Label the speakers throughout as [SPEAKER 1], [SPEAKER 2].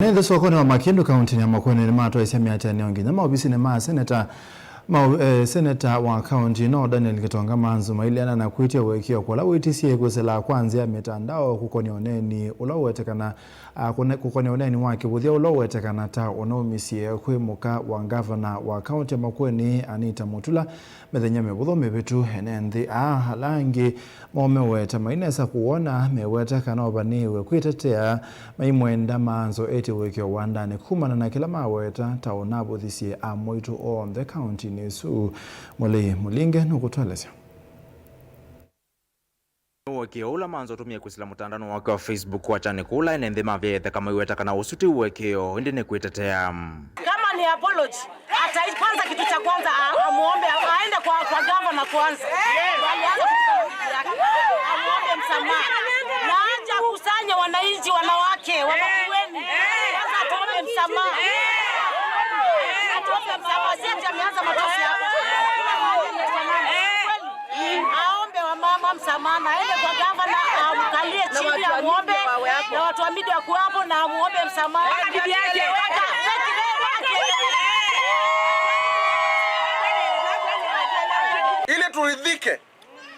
[SPEAKER 1] Nende soko wa Makindu County ni Makueni ni mato isemi ati niongi na maobisi ni senator wa county no Daniel Gitonga Manzo mailiana na kuitia wekio kwa lawo itisiye kusela kwanza ya mitandao kukonioneni ulawetekana kukonioneni wake buthia ulawetekana ta onomisie kwimuka wa governor wa county Makueni Anita Mutula methenya mebutho mebetu enendi halangi momeweta mainesa kuona mewetekana obaniwe kwitetea maimwenda Manzo eti wekio wandani kumana na kila maweta ta onabuthisiye amoitu on the county Nesu Mole Mulinge nukutweleza.
[SPEAKER 2] Wekeo ula Manzo tumie kusila mutandano wake wa Facebook wachane kula enende mavyethe kama iwetaka na usuti uwekeo ndi nekuitetea.
[SPEAKER 3] Kama ni apology, hata kwanza kitu cha kwanza amuombe aende kwa governor kwanza. Amuombe msamaha. Na aje kusanya wananchi wanawake wa Makueni. Kwanza tuombe msamaha. Aombe wa mama msamana aende kwa gavana amkalie chini amuombe na watu wa media kwa hapo na amuombe msamaha bibi yake
[SPEAKER 4] ili turidhike.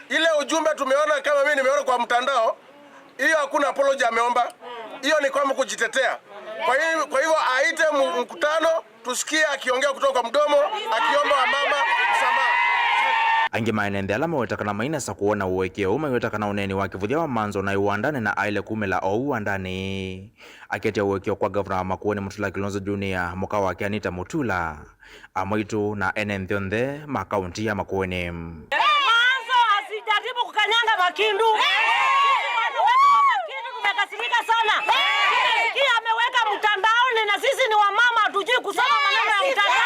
[SPEAKER 4] Ile ujumbe tumeona kama mimi nimeona kwa mtandao, hiyo hakuna apology ameomba. Hiyo ni kwamba kujitetea. Kwa hivyo aite mkutano tusikie akiongea kutoka kwa mdomo akiomba wa mama msamaha.
[SPEAKER 2] Angi mainende alama wetakana mainesa kuona uwekeo wetakana uneni wake vuthia wa Manzo na iwandane na aile kumela o uwandani. Aketia uwekeo kwa governor wa Makueni Mutula Kilonzo Junior muka wake Anita Mutula amoitu na enenthionthe makaunti ya Makueni.
[SPEAKER 3] Manzo asijaribu kukanyanga Makindu. Makindu tumekasirika sana. Sikia ameweka mtandaoni na sisi ni wamama hatujui kusoma maneno ya mtandao.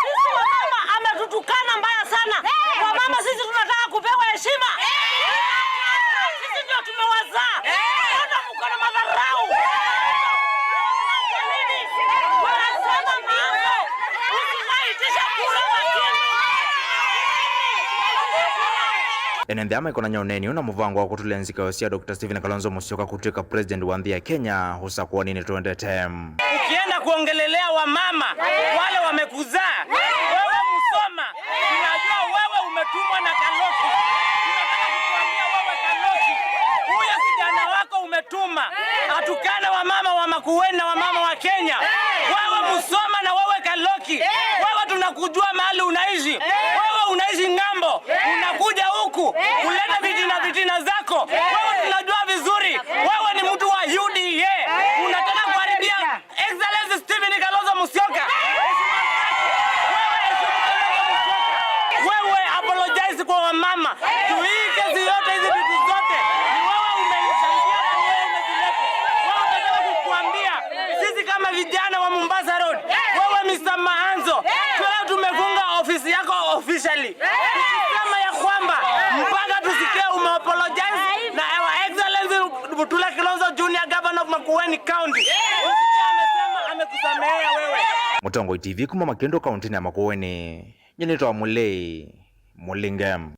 [SPEAKER 3] Sisi wamama ametutukana mbaya sana. Wamama sisi tunataka kupewa heshima. Sisi ndio tumewazaa. Hata mkono madharau. Wanasema Manzo usinaitisha kura Makindu.
[SPEAKER 2] Enende ama ikona nyauneni una muvango wa kutulenzika osia Dr. Stephen Kalonzo Musyoka kutuika president wa nthi ya Kenya husa kuwa nini tuendete.
[SPEAKER 5] Ukienda kuongelelea wa mama wale wamekuzaa wewe Musoma, tunajua wewe umetumwa na Kaloki. Tunataka kukuambia wewe Kaloki, huyo kijana wako umetuma atukane wa mama wa Makueni na wa mama wa Kenya. Wewe Musoma na wewe Kaloki, wewe tunakujua mahali unaishi. Wewe unaishi ng'ambo, unakuja huku kuleta vitina zako. Wewe tunajua vizuri, wewe ni mtu wa UDA. Unataka kuharibia Excellency Stephen Kalonzo Musyoka. Wewe apologize kwa wamama. Tuike yote hizi vitu zote. Ni wewe umenisaidia na wewe umezileta. Wewe nataka kukuambia sisi kama vijana wa Mombasa Road, wewe Mr. Manzo, wewe tumefunga ofisi yako officially. Tukisema ya kwamba mpaka tusikie umeapologize na our Excellency Mutula Kilonzo Junior Governor of Makueni County. Amesema amekusamehea wewe.
[SPEAKER 2] Mutongo TV kuma Makindu County ya Makueni. Nyenito wa Mulei Mulingem.